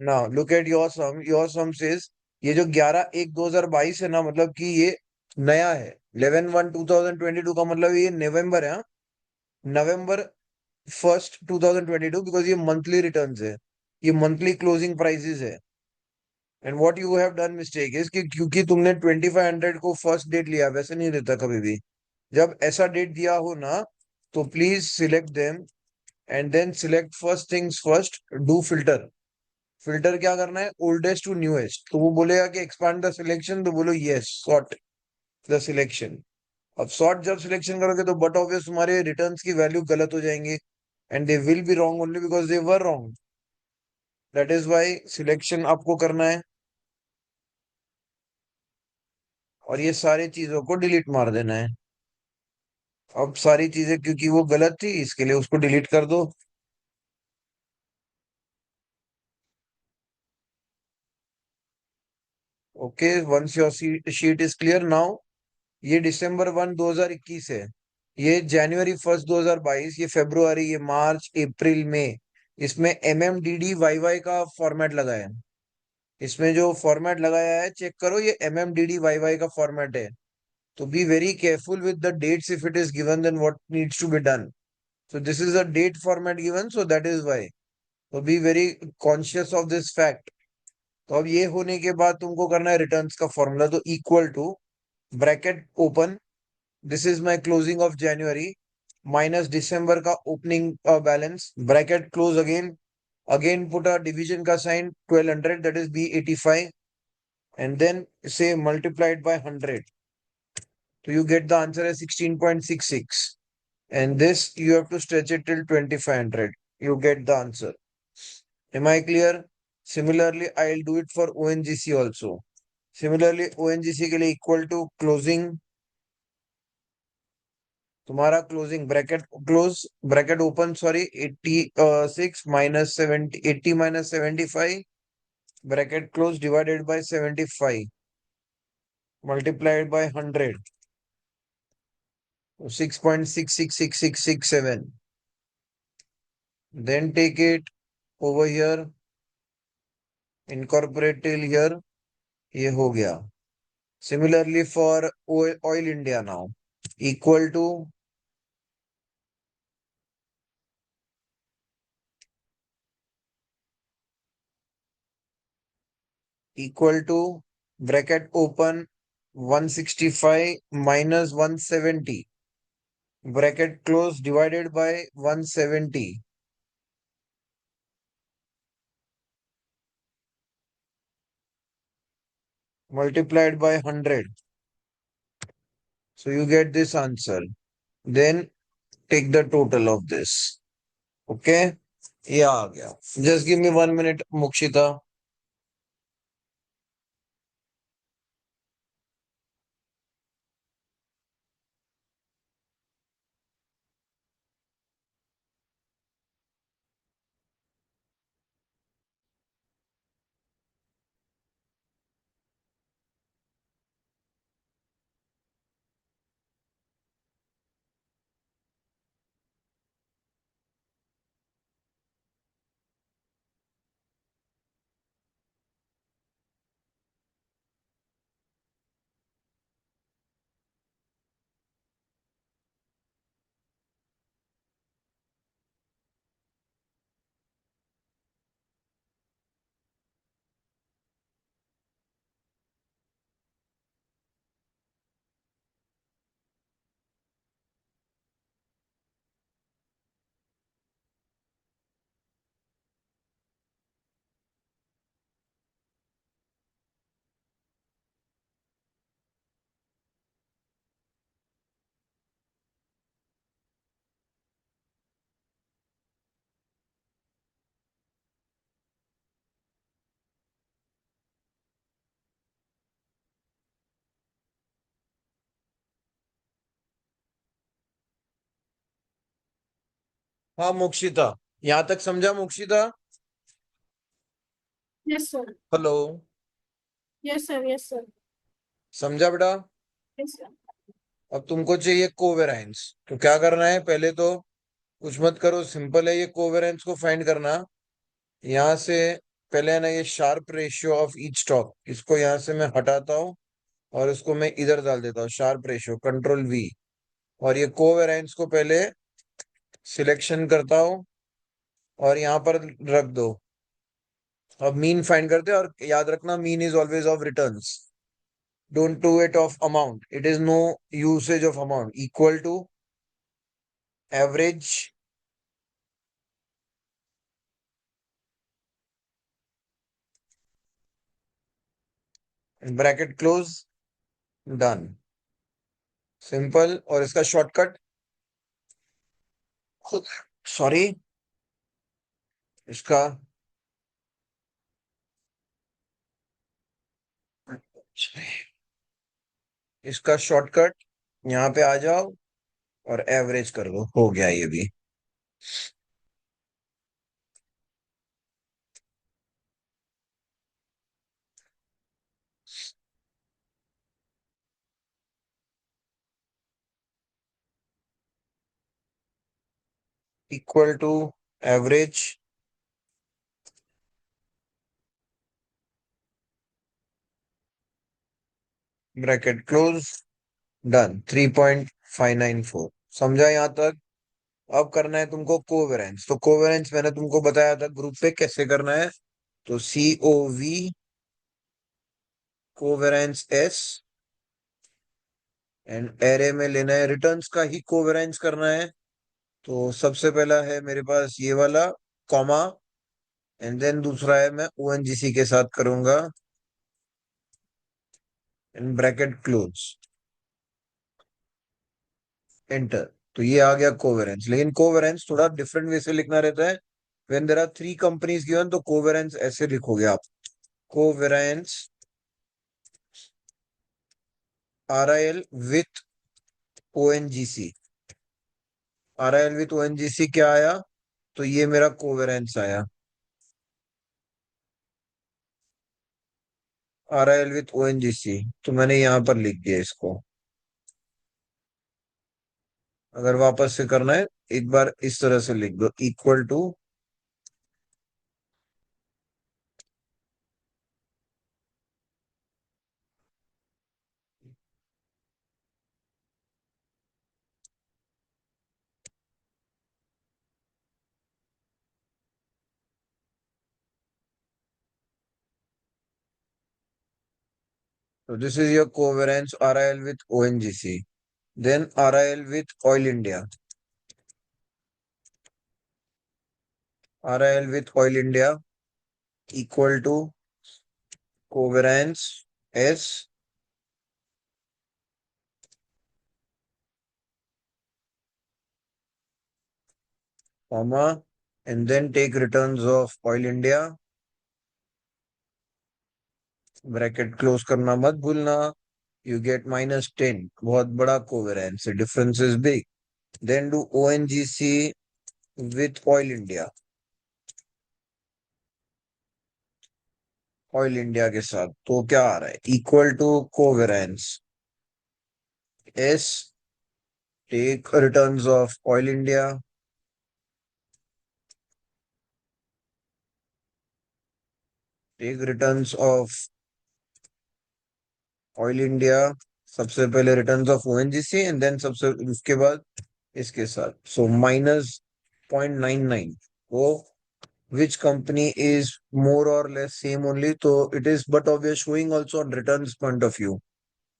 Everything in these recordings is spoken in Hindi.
ना look at your some says ये जो 11/1/2022 है ना, मतलब कि ये नया है। 11/1/2022 का मतलब ये नवंबर है, हाँ? November 1st 2022, बिकॉज ये मंथली रिटर्न्स है, ये मंथली क्लोजिंग प्राइसेस है। And what you have done mistake is कि क्योंकि तुमने 2500 को फर्स्ट डेट लिया, वैसे नहीं रहता कभी भी। जब ऐसा डेट दिया हो ना, तो please select them and then select first things first, do filter. Filter क्या करना है, ओल्डेस्ट टू न्यूएस्ट। तो वो बोलेगा कि एक्सपांड द सिलेक्शन, तो बोलो यस, सॉर्ट द सिलेक्शन। अब सॉर्ट जब सिलेक्शन करोगे तो बट ऑब्वियस तुम्हारे रिटर्न्स की वैल्यू गलत हो जाएंगे, and they will be wrong only because they were wrong. That is why selection आपको करना है, और ये सारी चीजों को डिलीट मार देना है। अब सारी चीजें क्योंकि वो गलत थी, इसके लिए उसको डिलीट कर दो। Okay, once your sheet is clear now. ये December 1 2021 है, ये January 1 2022, ये February, ये मार्च, अप्रैल, मई। इसमें MMDD YY का फॉर्मेट लगा है। इसमें जो फॉर्मेट लगाया है चेक करो, ये MMDD YY का फॉर्मेट है। तो be very careful with the dates, if it is given then what needs to be done. So this is a date format given, so that is why. So be very conscious of this fact. तो अब ये होने के बाद तुमको करना है रिटर्न्स का फॉर्मूला, तो equal to bracket open, this is my closing of January minus December का opening balance, bracket close again, again put a division का sign, 1200 that is B85, and then say multiplied by 100, तो you get the answer as 16.66, and this you have to stretch it till 2500, you get the answer. Am I clear? Similarly, I'll do it for ONGC also. Similarly, ONGC के लिए इक्वल टू क्लोजिंग, तुम्हारा closing bracket close, bracket open, sorry, 80 bracket close divided bye 75 multiplied by 100, 6.666667, then take it over here, incorporate till here, ये हो गया। Similarly for oil India now, equal to equal to bracket open, 165 minus 170, bracket close divided by 170, multiplied by 100. So you get this answer. Then take the total of this. Okay? ये आ गया। Just give me 1 minute, Mukshita. हाँ मोक्षिता, यहाँ तक समझा Mokshita? Yes sir. Hello, yes sir. Yes sir. समझा बेटा? Yes sir. अब तुमको चाहिए कोवेरेंस, तो क्या करना है, पहले तो कुछ मत करो, सिंपल है, ये कोवेरेंस को फाइंड करना। यहाँ से पहले है ना ये sharp ratio of each stock, इसको यहां से मैं हटाता हूँ और इसको मैं इधर डाल देता हूँ, शार्प रेशियो कंट्रोल V। और ये कोवेरेंस को पहले सिलेक्शन करता हूँ और यहाँ पर रख दो। अब मीन फाइंड करते हैं, और याद रखना mean is always of returns, don't do it of amount, it is no usage of amount. Equal to average bracket close, done. Simple. और इसका शॉर्टकट, सॉरी, इसका इसका शॉर्टकट यहाँ पे आ जाओ और एवरेज कर दो, हो गया ये भी। Equal to average bracket close, done. 3.594, समझा यहाँ तक? अब करना है तुमको कोवेरेंस। तो कोवेरेंस मैंने तुमको बताया था ग्रुप पे कैसे करना है। तो COV कोवेरेंस S, एंड एरे में लेना है रिटर्न्स का ही कोवेरेंस करना है। तो सबसे पहला है मेरे पास ये वाला, कॉमा, एंड देन दूसरा है मैं ONGC के साथ करूंगा, एंड ब्रैकेट क्लोज, एंटर। तो ये आ गया कोवेरेंस। लेकिन कोवेरेंस थोड़ा डिफरेंट वे से लिखना रहता है। When there are three companies given, तो कोवेरेंस ऐसे लिखोगे आप, covariance RIL with ONGC। RIL with ONGC क्या आया? तो ये मेरा कोवेरेंस आया, RIL विथ ONGC। तो मैंने यहां पर लिख दिया इसको। अगर वापस से करना है, एक बार इस तरह से लिख दो, इक्वल टू, तो this is your covariance RIL with ONGC। Then RIL with oil India, RIL with oil to covariance to कोवेरेंस S, comma, and then take returns of oil India, bracket close करना मत भूलना। यू गेट -10, बहुत बड़ा covariance, difference is big. Then do ONGC with oil India, oil India के साथ। तो क्या आ रहा है? Equal to कोवेरेंस S, take returns of oil India, take returns of oil India, सबसे पहले returns of ONGC, and then सबसे उसके बाद इसके साथ। सो -0.99, वो which company is more or less same only. So it is, but we are showing also on returns point of view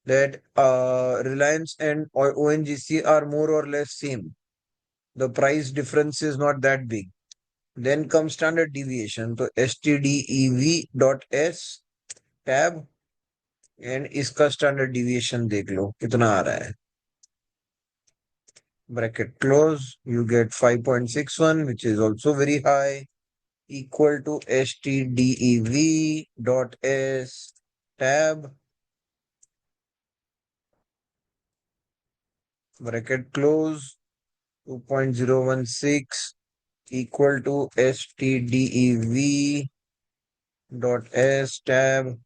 that Reliance and ONGC are more or less same. The price difference is not that big. Then comes standard deviation. So STDEV dot S tab, and इसका standard deviation देख लो कितना आ रहा है, bracket close, you get 5.61, which is also very high, equal to STDEV dot S tab, bracket close, 2.016, equal to STDEV dot S tab,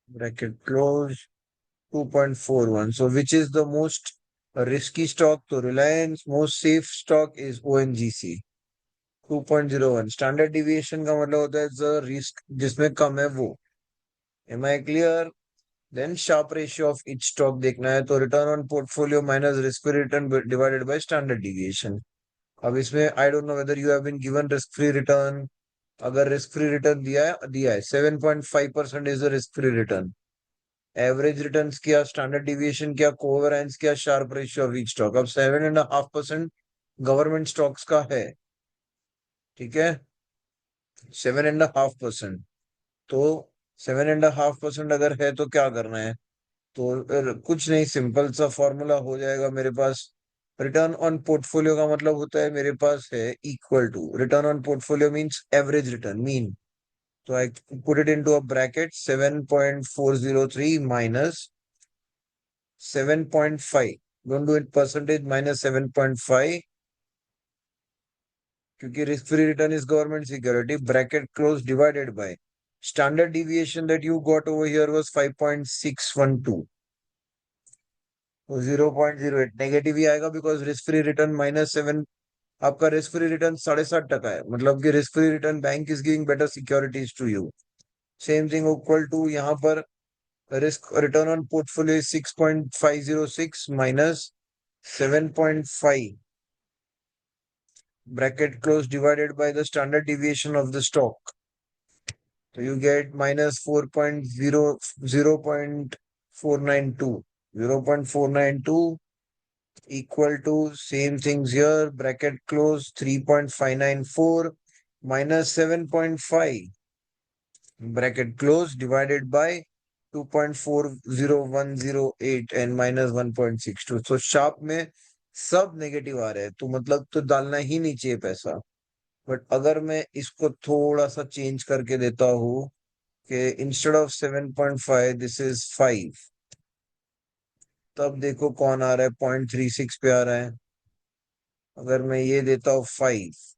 bracket close, 2.41. So which is the most risky stock तो Reliance, most safe stock is ONGC 2.01। Standard deviation का मतलब होता है द रिस्क जिसमें कम है वो। Am I clear? Then Sharpe ratio of each stock देखना है, तो return on portfolio minus risk free return divided by standard deviation. अब इसमें I don't know whether you have been given risk free return. अगर रिस्क फ्री रिटर्न दिया है 7.5% is the risk free return. Average return क्या, स्टैंडर्ड डिविएशन क्या, कोवेरियंस क्या, Sharpe ratio of each stock. अब 7.5% गवर्नमेंट स्टॉक्स का है, ठीक है, 7.5%। तो 7.5% अगर है तो क्या करना है, तो कुछ नहीं, सिंपल सा फॉर्मूला हो जाएगा मेरे पास। रिटर्न ऑन पोर्टफोलियो का मतलब होता है मेरे पास है equal to, return on portfolio means average return mean. तो I put it into a bracket 7.403 minus 7.5, don't do it percentage, minus 7.5, क्योंकि risk free return is government security, bracket close, divided by standard deviation that you got over here was 5.612, तो 0.08 नेगेटिव ही आएगा बिकॉज रिस्क फ्री रिटर्न -7। आपका रिस्क फ्री रिटर्न 7.5% है, मतलब कि risk free return bank is giving better securities to you. Same thing equal to यहाँ पर risk return on portfolio 6.506 minus 7.5, bracket close, divided by the standard deviation of the stock, तो you get minus 0.492, 0.492 equal to same things here, bracket close, 3.594 minus 7.5, bracket close, divided by 2.40108 and minus 1.62। तो शार्प में सब नेगेटिव आ रहे हैं, तो मतलब तो डालना ही नहीं चाहिए पैसा। बट अगर मैं इसको थोड़ा सा चेंज करके देता हूँ कि इंस्टेड ऑफ 7.5 दिस इज 5, तब देखो कौन आ रहा है, 0.36 पे आ रहा है। अगर मैं ये देता हूँ 5,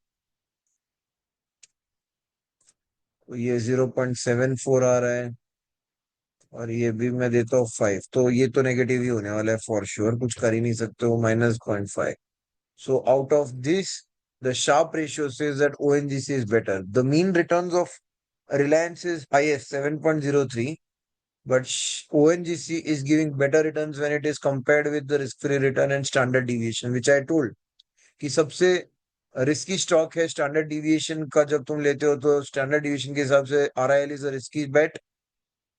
तो ये 0.74 आ रहा है, और ये भी मैं देता हूँ 5, तो ये तो नेगेटिव ही होने वाला है फॉर श्योर, कुछ कर ही नहीं सकते हो, -0.5। So out of this, the Sharpe ratio says that ONGC is better. The mean returns of Reliance is highest, 7.03, but ONGC is giving better returns when it is compared with the risk-free return and standard deviation, which I told कि सबसे रिस्की स्टॉक है स्टैंडर्ड डिविएशन का। जब तुम लेते हो तो स्टैंडर्ड डिविएशन के हिसाब से RIL is a risky bet,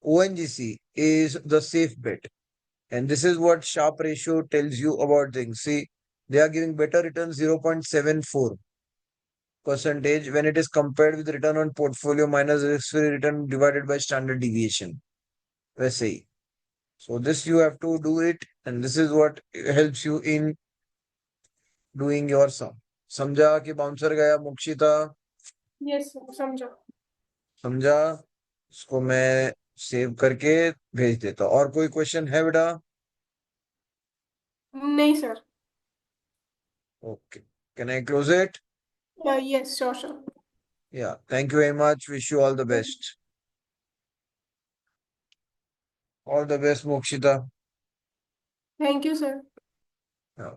ONGC is the safe bet. And this is what Sharpe ratio tells you about things. See, they are giving better returns 0.74 percentage when it is compared with return on portfolio minus risk-free return divided by standard deviation. वैसे ही. So this you have to do it, and this is what helps you in doing your sum. समझा कि बाउंसर गया मोक्षिता? Yes, sir. समझा. समझा? इसको मैं सेव करके भेज देता हूँ। और कोई क्वेश्चन है बेटा? नहीं sir. Okay. Can I close it? Yes, sure, sure. Yeah. Thank you very much. Wish you all the best. All the best, Mokshita. Thank you, sir. Yeah.